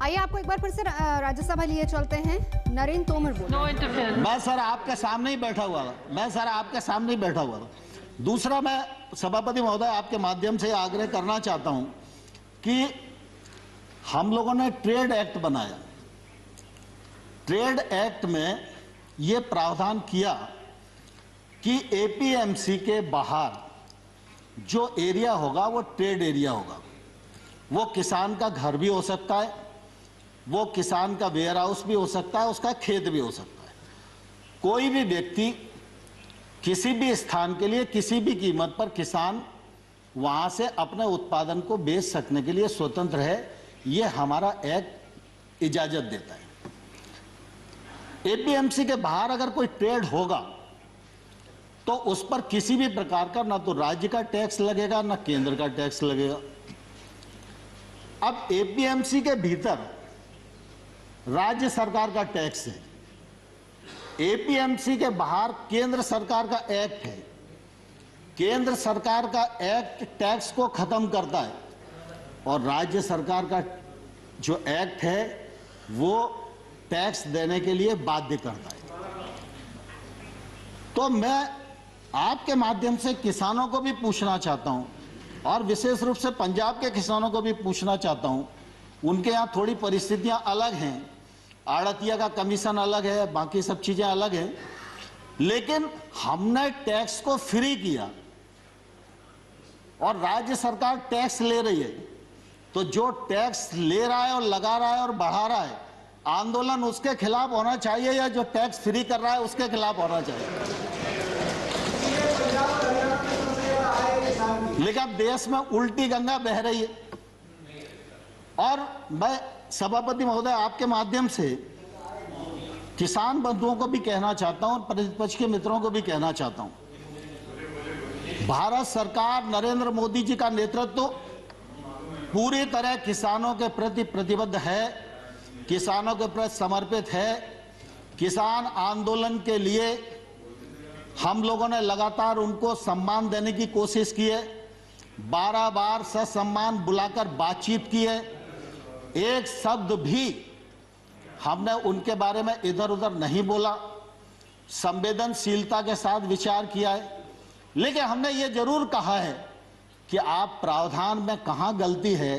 आइए आपको एक बार फिर से राज्यसभा लिए चलते हैं। नरेंद्र तोमर बोल। मैं सर आपके सामने ही बैठा हुआ था। दूसरा, मैं सभापति महोदय आपके माध्यम से आग्रह करना चाहता हूं कि हम लोगों ने ट्रेड एक्ट बनाया। ट्रेड एक्ट में ये प्रावधान किया कि एपीएमसी के बाहर जो एरिया होगा वो ट्रेड एरिया होगा। वो किसान का घर भी हो सकता है, वो किसान का वेयर हाउस भी हो सकता है, उसका खेत भी हो सकता है। कोई भी व्यक्ति किसी भी स्थान के लिए किसी भी कीमत पर किसान वहां से अपने उत्पादन को बेच सकने के लिए स्वतंत्र है। ये हमारा एक्ट इजाजत देता है। एपीएमसी के बाहर अगर कोई ट्रेड होगा तो उस पर किसी भी प्रकार का ना तो राज्य का टैक्स लगेगा ना केंद्र का टैक्स लगेगा। अब एपीएमसी के भीतर राज्य सरकार का टैक्स है, एपीएमसी के बाहर केंद्र सरकार का एक्ट है। केंद्र सरकार का एक्ट टैक्स को खत्म करता है और राज्य सरकार का जो एक्ट है वो टैक्स देने के लिए बाध्य करता है। तो मैं आपके माध्यम से किसानों को भी पूछना चाहता हूं और विशेष रूप से पंजाब के किसानों को भी पूछना चाहता हूं। उनके यहाँ थोड़ी परिस्थितियां अलग हैं, आड़तिया का कमीशन अलग है, बाकी सब चीजें अलग हैं, लेकिन हमने टैक्स को फ्री किया और राज्य सरकार टैक्स ले रही है। तो जो टैक्स ले रहा है और लगा रहा है और बढ़ा रहा है, आंदोलन उसके खिलाफ होना चाहिए या जो टैक्स फ्री कर रहा है उसके खिलाफ होना चाहिए। लेकिन अब देश में उल्टी गंगा बह रही है और मैं सभापति महोदय आपके माध्यम से किसान बंधुओं को भी कहना चाहता हूं और प्रतिपक्ष के मित्रों को भी कहना चाहता हूं। भारत सरकार नरेंद्र मोदी जी का नेतृत्व पूरी तरह किसानों के प्रति प्रतिबद्ध है, किसानों के प्रति समर्पित है। किसान आंदोलन के लिए हम लोगों ने लगातार उनको सम्मान देने की कोशिश की है, 12 बार ससम्मान बुलाकर बातचीत की है। एक शब्द भी हमने उनके बारे में इधर उधर नहीं बोला, संवेदनशीलता के साथ विचार किया है। लेकिन हमने ये जरूर कहा है कि आप प्रावधान में कहां गलती है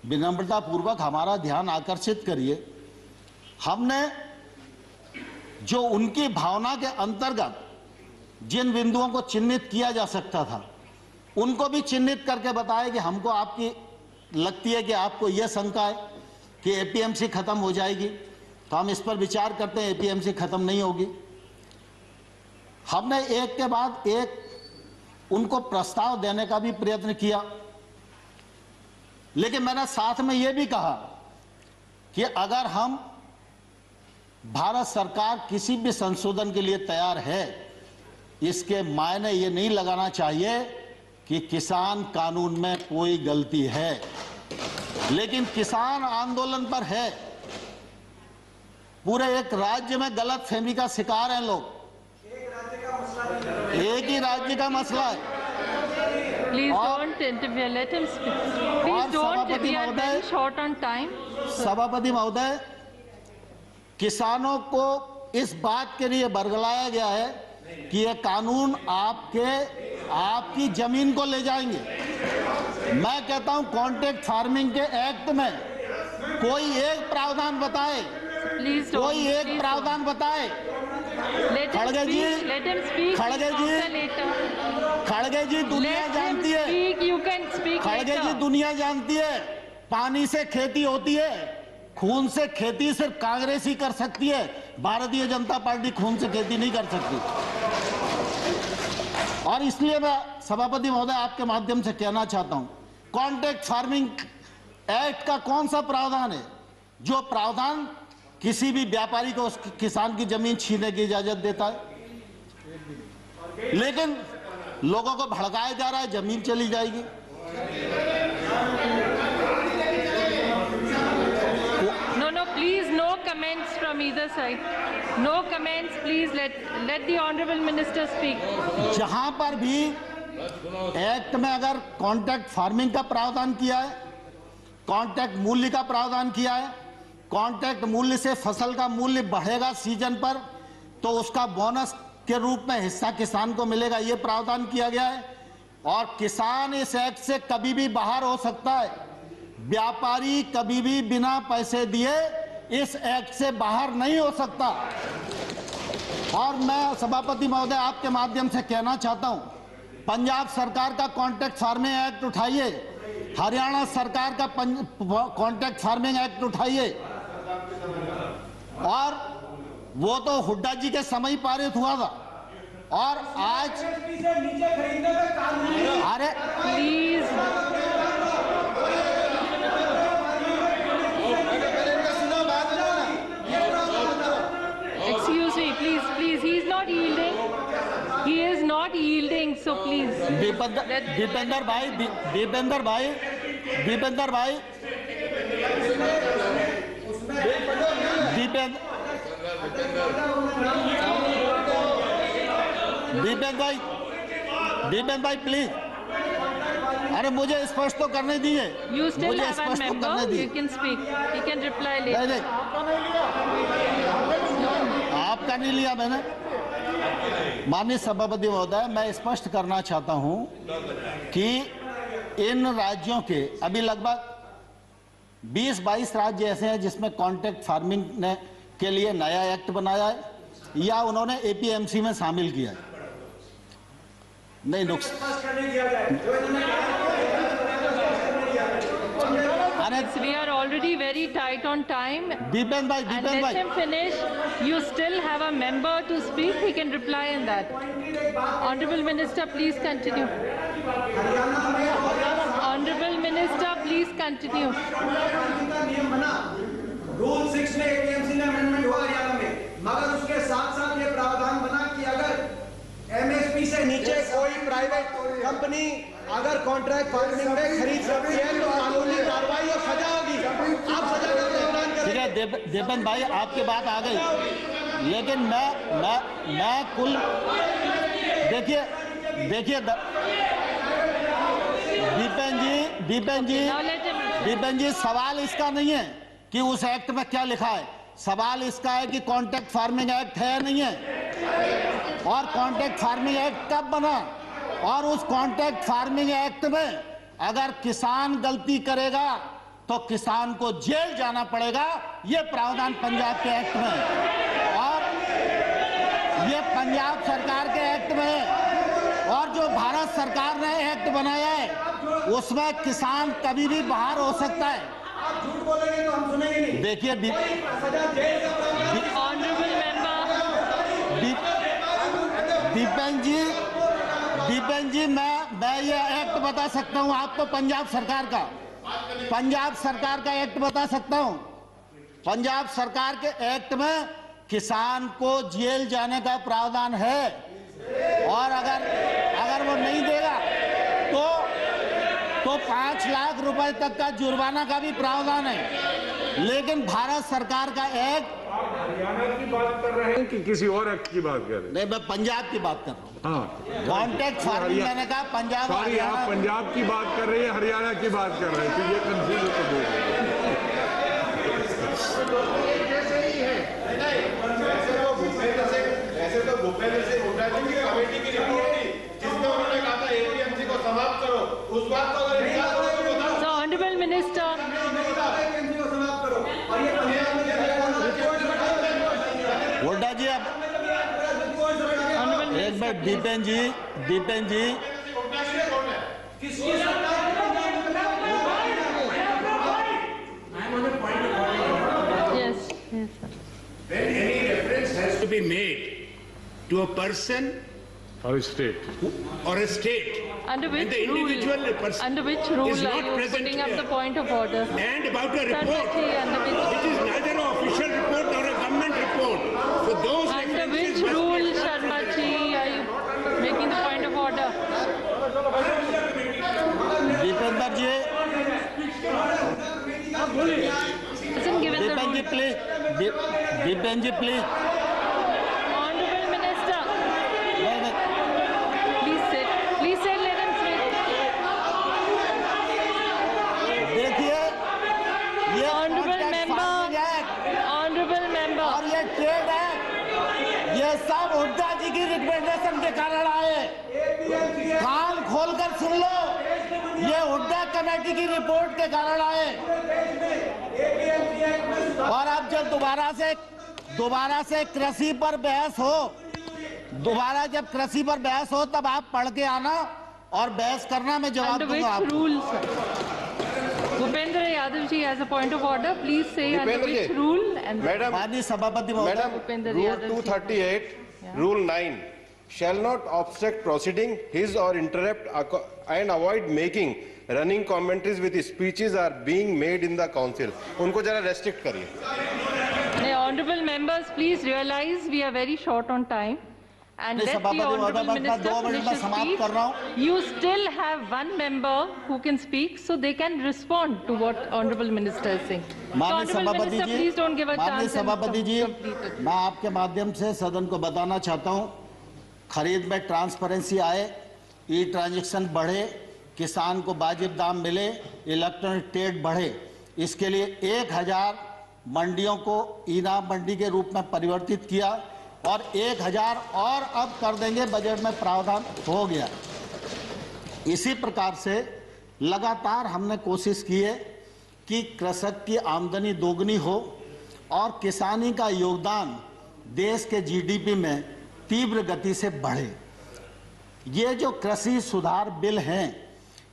विनम्रता पूर्वक हमारा ध्यान आकर्षित करिए। हमने जो उनकी भावना के अंतर्गत जिन बिंदुओं को चिन्हित किया जा सकता था उनको भी चिन्हित करके बताया कि हमको आपकी लगती है कि आपको यह शंका है कि एपीएमसी खत्म हो जाएगी, तो हम इस पर विचार करते हैं। एपीएमसी खत्म नहीं होगी। हमने एक के बाद एक उनको प्रस्ताव देने का भी प्रयत्न किया, लेकिन मैंने साथ में यह भी कहा कि अगर हम भारत सरकार किसी भी संशोधन के लिए तैयार है, इसके मायने ये नहीं लगाना चाहिए कि किसान कानून में कोई गलती है। लेकिन किसान आंदोलन पर है, पूरे एक राज्य में गलत फहमी का शिकार हैं लोग। एक ही राज्य का मसला है। सभापति महोदय, किसानों को इस बात के लिए बरगलाया गया है कि ये कानून आपकी जमीन को ले जाएंगे। मैं कहता हूं कॉन्ट्रैक्ट फार्मिंग के एक्ट में कोई एक प्रावधान बताए, कोई एक प्रावधान बताए। खड़गे जी दुनिया जानती है, खड़गे जी दुनिया जानती है, पानी से खेती होती है, खून से खेती सिर्फ कांग्रेस ही कर सकती है। भारतीय जनता पार्टी खून से खेती नहीं कर सकती। और इसलिए मैं सभापति महोदय आपके माध्यम से कहना चाहता हूं, कॉन्ट्रैक्ट फार्मिंग एक्ट का कौन सा प्रावधान है जो प्रावधान किसी भी व्यापारी को उस किसान की जमीन छीनने की इजाजत देता है? लेकिन लोगों को भड़काया जा रहा है, जमीन चली जाएगी। No, please, no comments from either side. No comments, please. Let the honorable minister speak. जहां पर भी एक्ट में अगर कॉन्ट्रैक्ट फार्मिंग का प्रावधान किया है, कॉन्ट्रैक्ट मूल्य का प्रावधान किया है, कॉन्ट्रैक्ट मूल्य से फसल का मूल्य बढ़ेगा सीजन पर तो उसका बोनस के रूप में हिस्सा किसान को मिलेगा, ये प्रावधान किया गया है। और किसान इस एक्ट से कभी भी बाहर हो सकता है, व्यापारी कभी भी बिना पैसे दिए इस एक्ट से बाहर नहीं हो सकता। और मैं सभापति महोदय आपके माध्यम से कहना चाहता हूं, पंजाब सरकार का कॉन्ट्रैक्ट फार्मिंग एक्ट उठाइए, हरियाणा सरकार का कॉन्ट्रैक्ट फार्मिंग एक्ट उठाइए, और वो तो हुड्डा जी के समय ही पारित हुआ था। और आज अरे Please. Excuse me, please. He is not yielding. He is not yielding. So please. Dipendra भाई दीपेंद्र भाई प्लीज, अरे मुझे स्पष्ट तो करने दीजिए। You still मुझे have स्पष्ट one तो member. करने दीजिए। You can speak. You can reply later. नहीं, आपका नहीं लिया मैंने। माननीय सभापति महोदय, मैं स्पष्ट करना चाहता हूं कि इन राज्यों के अभी लगभग 20-22 राज्य ऐसे हैं जिसमें कॉन्ट्रैक्ट फार्मिंग ने के लिए नया एक्ट बनाया है या उन्होंने एपीएमसी में शामिल किया है। नहीं We are already very tight on time. Dipendra भाई And let him finish. You still have a member to speak. He can reply in that. Honorable Minister, please continue. Honorable Minister, please continue. Rule 6 में APMC में amendment हुआ हरियाणा में, मगर उसके साथ साथ ये प्रावधान बना कि अगर एमएसपी से नीचे कोई प्राइवेट कंपनी अगर कॉन्ट्रैक्ट फार्मिंग में खरीद सकती है तो कानूनी कार्रवाई और सजा होगी। आप सजा का प्रावधान करें। ठीक है दीपेंद्र भाई, आपकी बात आ गई, लेकिन मैं कुल देखिए दीपेंद्र जी सवाल इसका नहीं है कि उस एक्ट में क्या लिखा है, सवाल इसका है कि कॉन्ट्रैक्ट फार्मिंग एक्ट है या नहीं है, और कॉन्ट्रैक्ट फार्मिंग एक्ट कब बना, और उस कॉन्ट्रैक्ट फार्मिंग एक्ट में अगर किसान गलती करेगा तो किसान को जेल जाना पड़ेगा। ये प्रावधान पंजाब के एक्ट में है, और ये पंजाब सरकार के एक्ट में है, और जो भारत सरकार ने एक्ट बनाया है उसमें किसान कभी भी बाहर हो सकता है। आप झूठ बोलेंगे तो हम सुनेंगे नहीं। देखिए Honorable member. दीपेंद्र जी मैं ये एक्ट बता सकता हूं आपको, पंजाब सरकार का एक्ट बता सकता हूं। पंजाब सरकार के एक्ट में किसान को जेल जाने का प्रावधान है, और अगर वो नहीं देगा तो 5 लाख रुपए तक का जुर्माना का भी प्रावधान है। लेकिन भारत सरकार का एक्ट, हरियाणा की बात कर रहे हैं कि किसी और एक्ट की बात कर रहे हैं? नहीं, मैं पंजाब की बात कर रहा हूँ। हाँ, कॉन्ट्रैक्ट फार्मिंग मैंने कहा पंजाब। सॉरी, आप पंजाब की बात कर रहे हैं, हरियाणा की बात कर रहे हैं, तो ये कंफ्यूज होकर बोल रहे हैं। ऐसे तो भूपेंद्र सिंह हुड्डा जी की कमेटी की रिपोर्ट थी जिसमें उन्होंने कहा था एपीएमसी को समाप्त करो, उस बात को अगर इनकार करो तो बताओ। So, Honorable Minister. एपीएमसी को समाप्त करो, और ये पंजाब में हुड्डा जी, अब एक बार दीपेंद्र जी किसकी सरकार Yes. When any reference has to be made to a person और state or a state, Under and which the individual rule? person Under which rule is are not you present putting up here, the point of order? and about a report Sarvati, under which which is neither an official report nor a government report, so those under which references must rule, Sharma ji, are you making the point of order? Deependra ji Isn't given the Deependra ji rule. Please, Deependra ji please. Honorable Minister, नहीं, नहीं, please sit. Please sit, let him sit. देखिए ये Honorable contract member. Farming act ये सब हुड्डा जी की recommendation के कारण आए। कान खोलकर सुन लो, ये हुड्डा कमेटी की रिपोर्ट के कारण आए। और अब जब दोबारा से कृषि पर बहस हो, दोबारा जब कृषि पर बहस हो तब आप पढ़ के आना और बहस करना, मैं जवाब दूंगा आपको। Bhupendra Yadav ji has a point of order. Please say under which rule and Madam, माननीय सभापति महोदय, Bhupendra Rule Yadav ji. 238, Rule 9 shall not obstruct proceeding, his or interrupt and avoid making running commentaries with speeches are being made in the council. उनको जरा restrict करिए। Honorable members, please realize we are very short on time. And let the Honorable Minister finish his speech. You still have one member who can speak, so they can respond to what Honorable Minister is saying. So, Honorable Minister, please don't give a chance. सभापति जी, मैं आपके माध्यम से सदन को बताना चाहता हूं, खरीद में ट्रांसपेरेंसी आए, ई ट्रांजैक्शन बढ़े, किसान को वाजिब दाम मिले, इलेक्ट्रॉनिक ट्रेड बढ़े, इसके लिए 1000 मंडियों को इनाम मंडी के रूप में परिवर्तित किया और 1000 और अब कर देंगे, बजट में प्रावधान हो गया। इसी प्रकार से लगातार हमने कोशिश की है कि कृषक की आमदनी दोगुनी हो और किसानी का योगदान देश के जीडीपी में तीव्र गति से बढ़े। ये जो कृषि सुधार बिल हैं,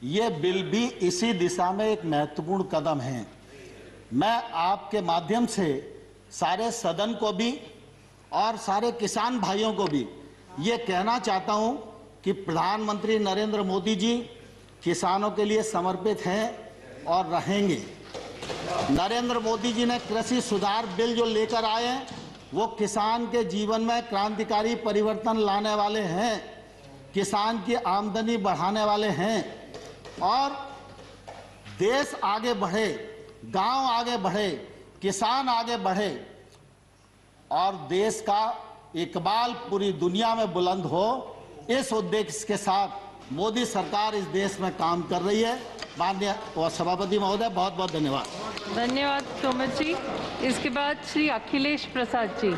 ये बिल भी इसी दिशा में एक महत्वपूर्ण कदम है। मैं आपके माध्यम से सारे सदन को भी और सारे किसान भाइयों को भी ये कहना चाहता हूं कि प्रधानमंत्री नरेंद्र मोदी जी किसानों के लिए समर्पित हैं और रहेंगे। नरेंद्र मोदी जी ने कृषि सुधार बिल जो लेकर आए हैं, वो किसान के जीवन में क्रांतिकारी परिवर्तन लाने वाले हैं, किसान की आमदनी बढ़ाने वाले हैं और देश आगे बढ़े, गांव आगे बढ़े, किसान आगे बढ़े और देश का इकबाल पूरी दुनिया में बुलंद हो, इस उद्देश्य के साथ मोदी सरकार इस देश में काम कर रही है। माननीय सभापति महोदय, बहुत बहुत धन्यवाद। धन्यवाद तोमर जी। इसके बाद Shri Akhilesh Prasad ji.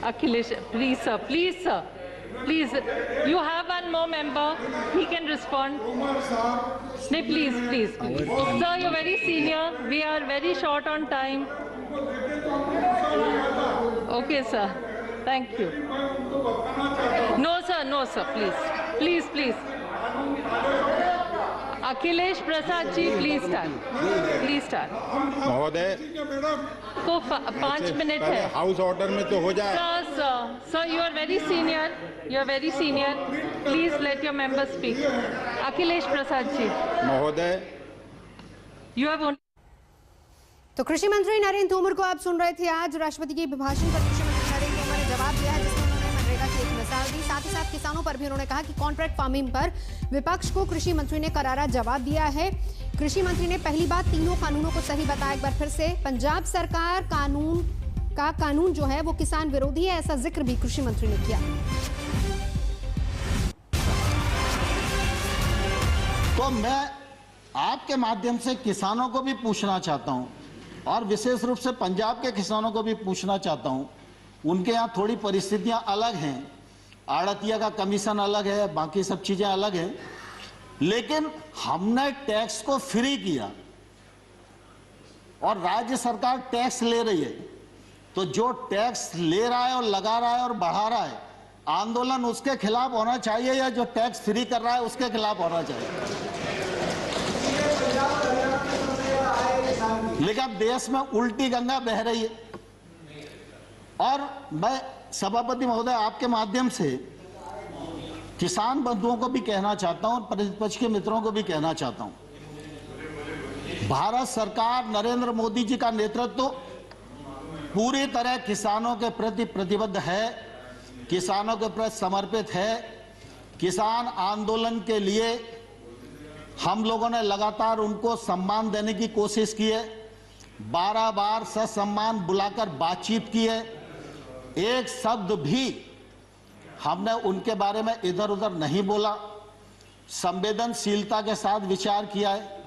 Akhilesh, please sir, please sir, please, you have one more member, he can respond. नहीं, please please sir, you very senior, we are very short on time. Okay, sir. Thank you. No, sir. No, sir. Please. Please, please. Akhilesh Prasad ji, please stand. Please stand. महोदय को 5 minute है। House order में तो हो जाए। Sir, you are very senior. You are very senior. Please let your member speak. Akhilesh Prasad ji. महोदय, You have only. तो कृषि मंत्री नरेंद्र तोमर को आप सुन रहे थे। आज राष्ट्रपति के अभिभाषण पर कृषि मंत्री नरेंद्र तोमर ने जवाब दिया है, जिसमें उन्होंने मनरेगा की एक मिसाल दी। साथ ही साथ किसानों पर भी उन्होंने कहा कि कॉन्ट्रैक्ट फार्मिंग पर विपक्ष को कृषि मंत्री ने करारा जवाब दिया है। कृषि मंत्री ने पहली बात तीनों कानूनों को सही बताया। एक बार फिर से पंजाब सरकार कानून जो है वो किसान विरोधी है, ऐसा जिक्र भी कृषि मंत्री ने किया। तो मैं आपके माध्यम से किसानों को भी पूछना चाहता हूं और विशेष रूप से पंजाब के किसानों को भी पूछना चाहता हूं। उनके यहाँ थोड़ी परिस्थितियां अलग हैं, आड़तिया का कमीशन अलग है, बाकी सब चीजें अलग हैं, लेकिन हमने टैक्स को फ्री किया और राज्य सरकार टैक्स ले रही है। तो जो टैक्स ले रहा है और लगा रहा है और बढ़ा रहा है, आंदोलन उसके खिलाफ होना चाहिए या जो टैक्स फ्री कर रहा है उसके खिलाफ होना चाहिए। लेकिन अब देश में उल्टी गंगा बह रही है और मैं सभापति महोदय आपके माध्यम से किसान बंधुओं को भी कहना चाहता हूं और प्रतिपक्ष के मित्रों को भी कहना चाहता हूं, भारत सरकार नरेंद्र मोदी जी का नेतृत्व पूरी तरह किसानों के प्रति प्रतिबद्ध है, किसानों के प्रति समर्पित है। किसान आंदोलन के लिए हम लोगों ने लगातार उनको सम्मान देने की कोशिश की है, 12 बार ससम्मान बुलाकर बातचीत की है। एक शब्द भी हमने उनके बारे में इधर उधर नहीं बोला, संवेदनशीलता के साथ विचार किया है।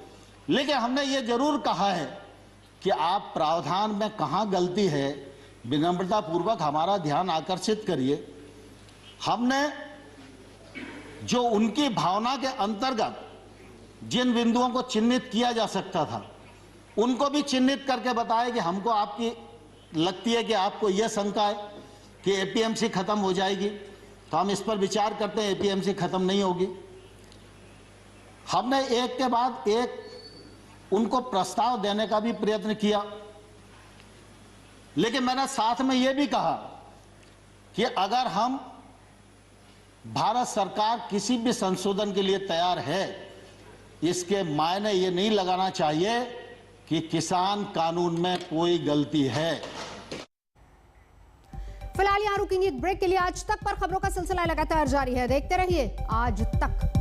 लेकिन हमने ये जरूर कहा है कि आप प्रावधान में कहां गलती है, विनम्रता पूर्वक हमारा ध्यान आकर्षित करिए हमने जो उनकी भावना के अंतर्गत जिन बिंदुओं को चिन्हित किया जा सकता था उनको भी चिन्हित करके बताया कि हमको आपकी लगती है कि आपको यह शंका है कि एपीएमसी खत्म हो जाएगी, तो हम इस पर विचार करते हैं। एपीएमसी खत्म नहीं होगी। हमने एक के बाद एक उनको प्रस्ताव देने का भी प्रयत्न किया, लेकिन मैंने साथ में यह भी कहा कि अगर हम भारत सरकार किसी भी संशोधन के लिए तैयार है, इसके मायने ये नहीं लगाना चाहिए कि किसान कानून में कोई गलती है। फिलहाल यहां रुकेंगे एक ब्रेक के लिए। आज तक पर खबरों का सिलसिला लगातार जारी है, देखते रहिए आज तक।